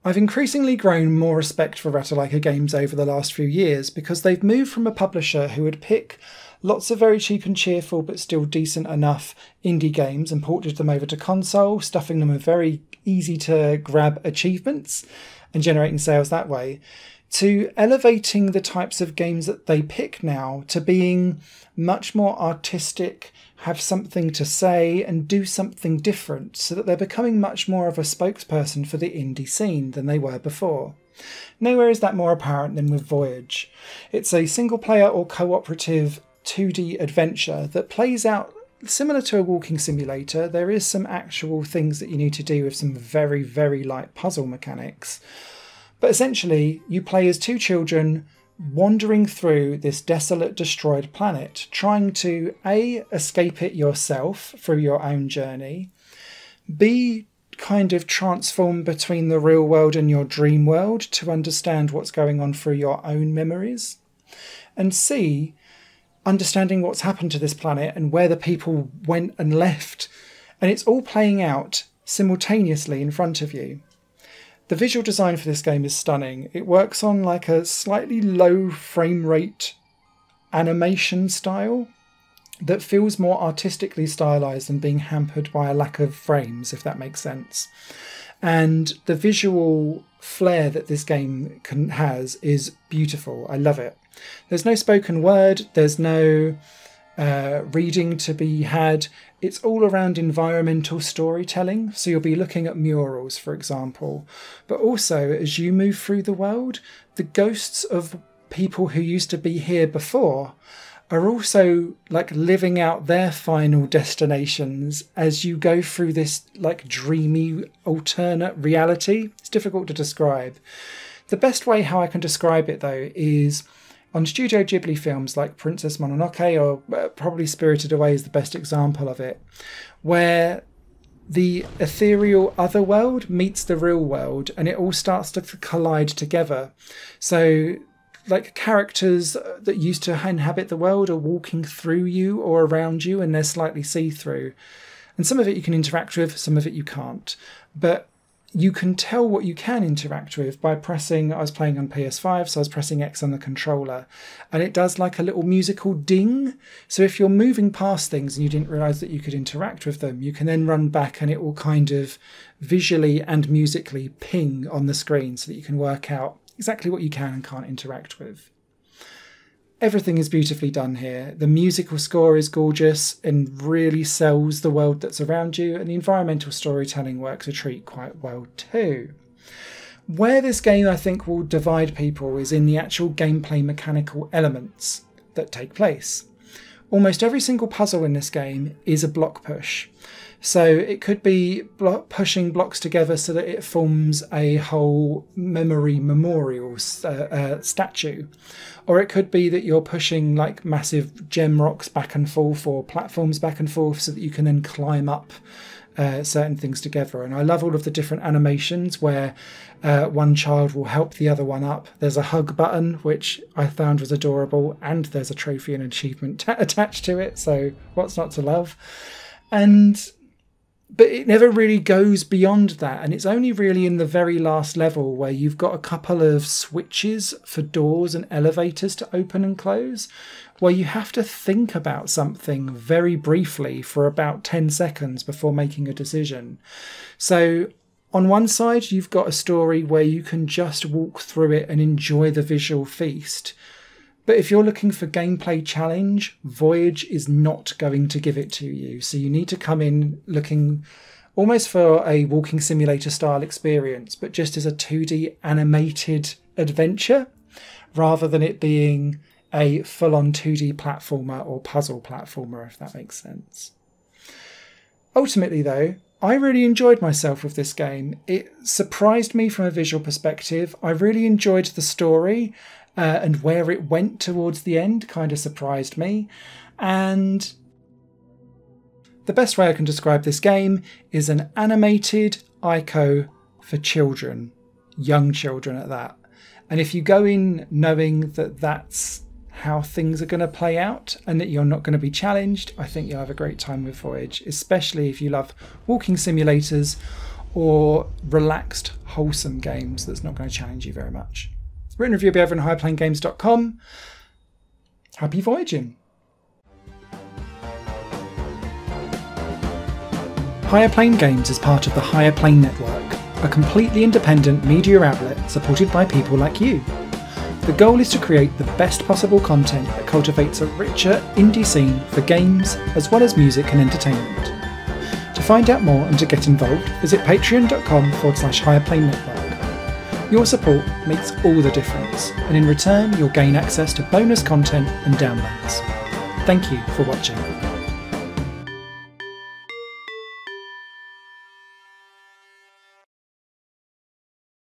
I've increasingly grown more respect for Ratalaika Games over the last few years because they've moved from a publisher who would pick lots of very cheap and cheerful but still decent enough indie games and ported them over to console, stuffing them with very easy to grab achievements and generating sales that way, to elevating the types of games that they pick now to being much more artistic, have something to say and do something different, so that they're becoming much more of a spokesperson for the indie scene than they were before. Nowhere is that more apparent than with Voyage. It's a single player or cooperative 2D adventure that plays out similar to a walking simulator. There is some actual things that you need to do with some very, very light puzzle mechanics. But essentially, you play as two children wandering through this desolate, destroyed planet, trying to A, escape it yourself through your own journey, B, kind of transform between the real world and your dream world to understand what's going on through your own memories, and C, understanding what's happened to this planet and where the people went and left. And it's all playing out simultaneously in front of you. The visual design for this game is stunning. It works on like a slightly low frame rate animation style that feels more artistically stylized than being hampered by a lack of frames, if that makes sense. And the visual flair that this game has is beautiful. I love it. There's no spoken word, there's no reading to be had. It's all around environmental storytelling. So you'll be looking at murals, for example. But also, as you move through the world, the ghosts of people who used to be here before are also like living out their final destinations as you go through this like dreamy alternate reality. It's difficult to describe. The best way how I can describe it though is on Studio Ghibli films like Princess Mononoke, or probably Spirited Away is the best example of it, where the ethereal other world meets the real world and it all starts to collide together. So like characters that used to inhabit the world are walking through you or around you and they're slightly see-through. And some of it you can interact with, some of it you can't. But you can tell what you can interact with by pressing, I was playing on PS5, so I was pressing X on the controller, and it does like a little musical ding. So if you're moving past things and you didn't realise that you could interact with them, you can then run back and it will kind of visually and musically ping on the screen so that you can work out exactly what you can and can't interact with. Everything is beautifully done here. The musical score is gorgeous and really sells the world that's around you, and the environmental storytelling works a treat quite well too. Where this game I think will divide people is in the actual gameplay mechanical elements that take place. Almost every single puzzle in this game is a block push. So it could be pushing blocks together so that it forms a whole memorial statue. Or it could be that you're pushing like massive gem rocks back and forth or platforms back and forth so that you can then climb up certain things together. And I love all of the different animations where one child will help the other one up. There's a hug button, which I found was adorable, and there's a trophy and achievement attached to it. So what's not to love? But it never really goes beyond that. And it's only really in the very last level where you've got a couple of switches for doors and elevators to open and close, where you have to think about something very briefly for about 10 seconds before making a decision. So on one side, you've got a story where you can just walk through it and enjoy the visual feast. But if you're looking for gameplay challenge, Voyage is not going to give it to you. So you need to come in looking almost for a walking simulator style experience, but just as a 2D animated adventure, rather than it being a full-on 2D platformer or puzzle platformer, if that makes sense. Ultimately, though, I really enjoyed myself with this game. It surprised me from a visual perspective. I really enjoyed the story. And where it went towards the end kind of surprised me. And the best way I can describe this game is an animated Ico for children, young children at that. And if you go in knowing that that's how things are going to play out and that you're not going to be challenged, I think you'll have a great time with Voyage, especially if you love walking simulators or relaxed, wholesome games that's not going to challenge you very much. Written review will be over on higherplanegames.com. Happy voyaging! Higher Plane Games is part of the Higher Plane Network, a completely independent media outlet supported by people like you. The goal is to create the best possible content that cultivates a richer indie scene for games as well as music and entertainment. To find out more and to get involved, visit patreon.com/higherplane-network. Your support makes all the difference, and in return you'll gain access to bonus content and downloads. Thank you for watching.